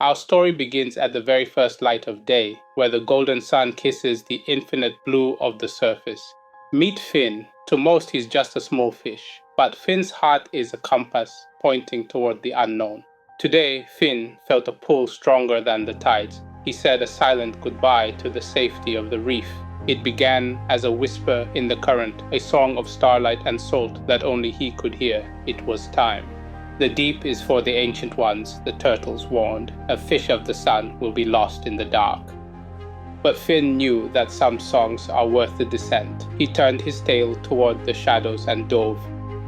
Our story begins at the very first light of day, where the golden sun kisses the infinite blue of the surface. Meet Finn. To most, he's just a small fish, but Finn's heart is a compass pointing toward the unknown. Today, Finn felt a pull stronger than the tides. He said a silent goodbye to the safety of the reef. It began as a whisper in the current, a song of starlight and salt that only he could hear. It was time. The deep is for the ancient ones, the turtles warned. A fish of the sun will be lost in the dark. But Finn knew that some songs are worth the descent. He turned his tail toward the shadows and dove.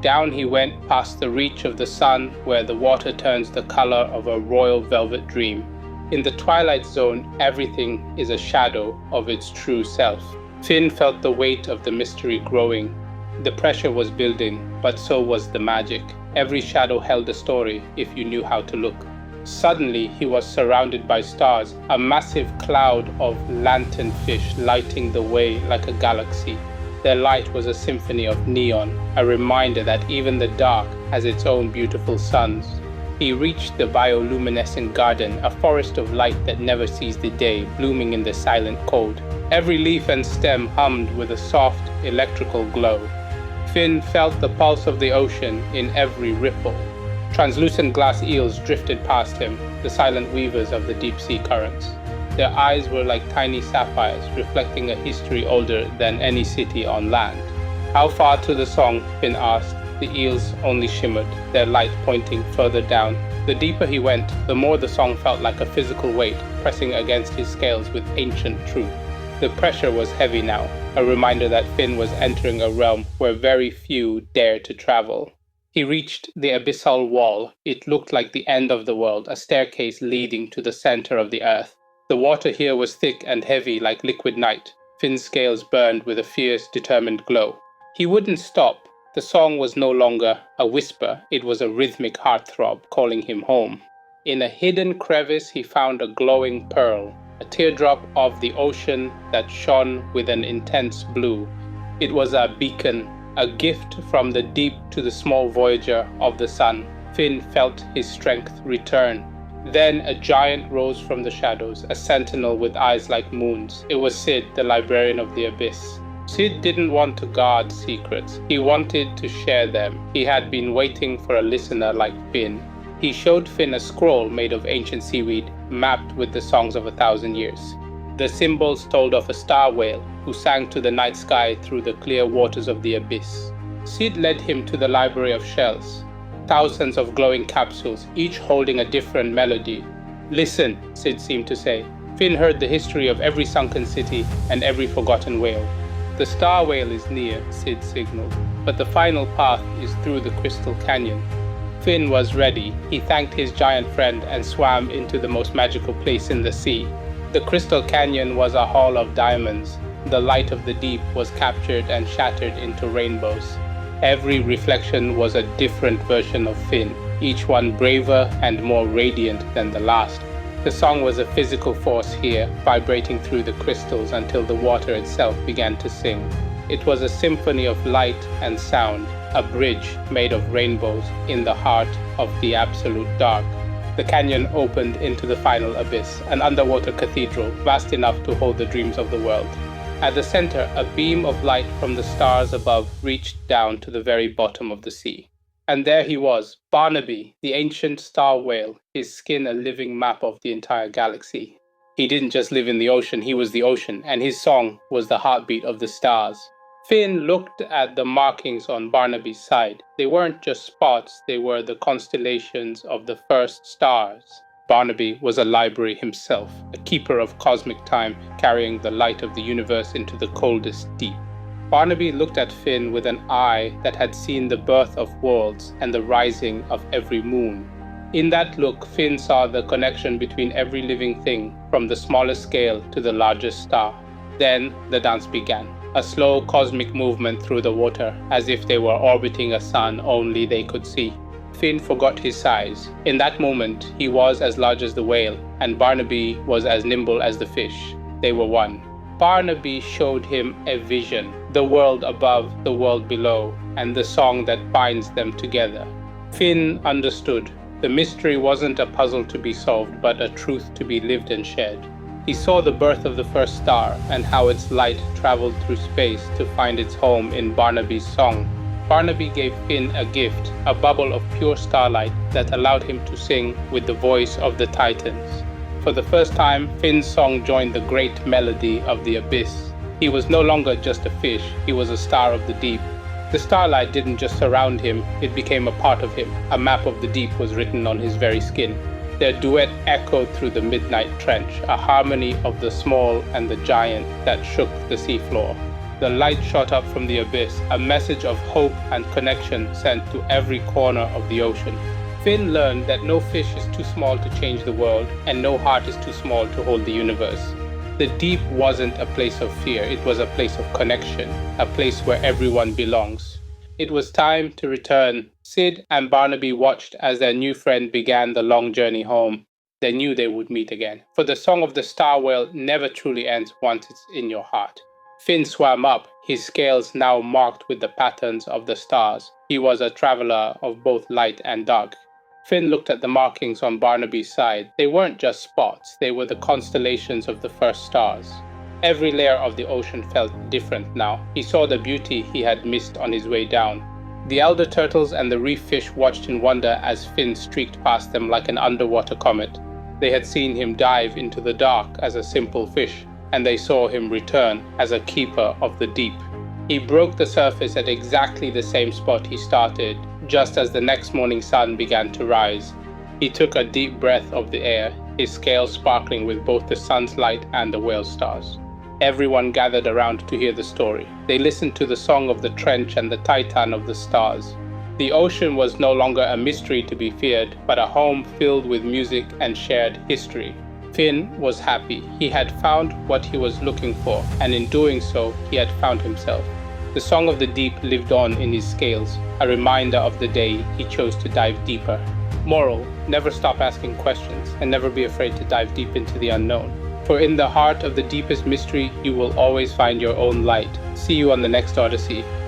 Down he went past the reach of the sun, where the water turns the color of a royal velvet dream. In the twilight zone, everything is a shadow of its true self. Finn felt the weight of the mystery growing. The pressure was building, but so was the magic. Every shadow held a story if you knew how to look. Suddenly, he was surrounded by stars, a massive cloud of lanternfish lighting the way like a galaxy. Their light was a symphony of neon, a reminder that even the dark has its own beautiful suns. He reached the bioluminescent garden, a forest of light that never sees the day, blooming in the silent cold. Every leaf and stem hummed with a soft, electrical glow. Finn felt the pulse of the ocean in every ripple. Translucent glass eels drifted past him, the silent weavers of the deep-sea currents. Their eyes were like tiny sapphires, reflecting a history older than any city on land. How far to the song? Finn asked. The eels only shimmered, their light pointing further down. The deeper he went, the more the song felt like a physical weight pressing against his scales with ancient truth. The pressure was heavy now, a reminder that Finn was entering a realm where very few dared to travel. He reached the abyssal wall. It looked like the end of the world, a staircase leading to the center of the earth. The water here was thick and heavy like liquid night. Finn's scales burned with a fierce, determined glow. He wouldn't stop. The song was no longer a whisper, it was a rhythmic heartthrob calling him home. In a hidden crevice, he found a glowing pearl, a teardrop of the ocean that shone with an intense blue. It was a beacon, a gift from the deep to the small voyager of the sun. Finn felt his strength return. Then a giant rose from the shadows, a sentinel with eyes like moons. It was Sid, the librarian of the abyss. Sid didn't want to guard secrets. He wanted to share them. He had been waiting for a listener like Finn. He showed Finn a scroll made of ancient seaweed, mapped with the songs of 1,000 years. The symbols told of a star whale who sang to the night sky through the clear waters of the abyss. Sid led him to the library of shells, thousands of glowing capsules, each holding a different melody. Listen, Sid seemed to say. Finn heard the history of every sunken city and every forgotten whale. The star whale is near, Sid signaled, but the final path is through the Crystal Canyon. Finn was ready. He thanked his giant friend and swam into the most magical place in the sea. The Crystal Canyon was a hall of diamonds. The light of the deep was captured and shattered into rainbows. Every reflection was a different version of Finn, each one braver and more radiant than the last. The song was a physical force here, vibrating through the crystals until the water itself began to sing. It was a symphony of light and sound, a bridge made of rainbows in the heart of the absolute dark. The canyon opened into the final abyss, an underwater cathedral vast enough to hold the dreams of the world. At the center, a beam of light from the stars above reached down to the very bottom of the sea. And there he was, Barnaby, the ancient star whale, his skin a living map of the entire galaxy. He didn't just live in the ocean, he was the ocean, and his song was the heartbeat of the stars. Finn looked at the markings on Barnaby's side. They weren't just spots, they were the constellations of the first stars. Barnaby was a library himself, a keeper of cosmic time, carrying the light of the universe into the coldest deep. Barnaby looked at Finn with an eye that had seen the birth of worlds and the rising of every moon. In that look, Finn saw the connection between every living thing, from the smallest scale to the largest star. Then the dance began, a slow cosmic movement through the water, as if they were orbiting a sun only they could see. Finn forgot his size. In that moment, he was as large as the whale, and Barnaby was as nimble as the fish. They were one. Barnaby showed him a vision, the world above, the world below, and the song that binds them together. Finn understood. The mystery wasn't a puzzle to be solved, but a truth to be lived and shared. He saw the birth of the first star and how its light traveled through space to find its home in Barnaby's song. Barnaby gave Finn a gift, a bubble of pure starlight that allowed him to sing with the voice of the Titans. For the first time, Finn's song joined the great melody of the abyss. He was no longer just a fish, he was a star of the deep. The starlight didn't just surround him, it became a part of him. A map of the deep was written on his very skin. Their duet echoed through the midnight trench, a harmony of the small and the giant that shook the seafloor. The light shot up from the abyss, a message of hope and connection sent to every corner of the ocean. Finn learned that no fish is too small to change the world, and no heart is too small to hold the universe. The deep wasn't a place of fear, it was a place of connection, a place where everyone belongs. It was time to return. Sid and Barnaby watched as their new friend began the long journey home. They knew they would meet again, for the song of the star whale never truly ends once it's in your heart. Finn swam up, his scales now marked with the patterns of the stars. He was a traveler of both light and dark. Finn looked at the markings on Barnaby's side. They weren't just spots, they were the constellations of the first stars. Every layer of the ocean felt different now. He saw the beauty he had missed on his way down. The elder turtles and the reef fish watched in wonder as Finn streaked past them like an underwater comet. They had seen him dive into the dark as a simple fish, and they saw him return as a keeper of the deep. He broke the surface at exactly the same spot he started, just as the next morning sun began to rise. He took a deep breath of the air, his scales sparkling with both the sun's light and the whale stars. Everyone gathered around to hear the story. They listened to the song of the trench and the titan of the stars. The ocean was no longer a mystery to be feared, but a home filled with music and shared history. Finn was happy. He had found what he was looking for, and in doing so, he had found himself. The song of the deep lived on in his scales, a reminder of the day he chose to dive deeper. Moral: never stop asking questions, and never be afraid to dive deep into the unknown. For in the heart of the deepest mystery, you will always find your own light. See you on the next Odyssey.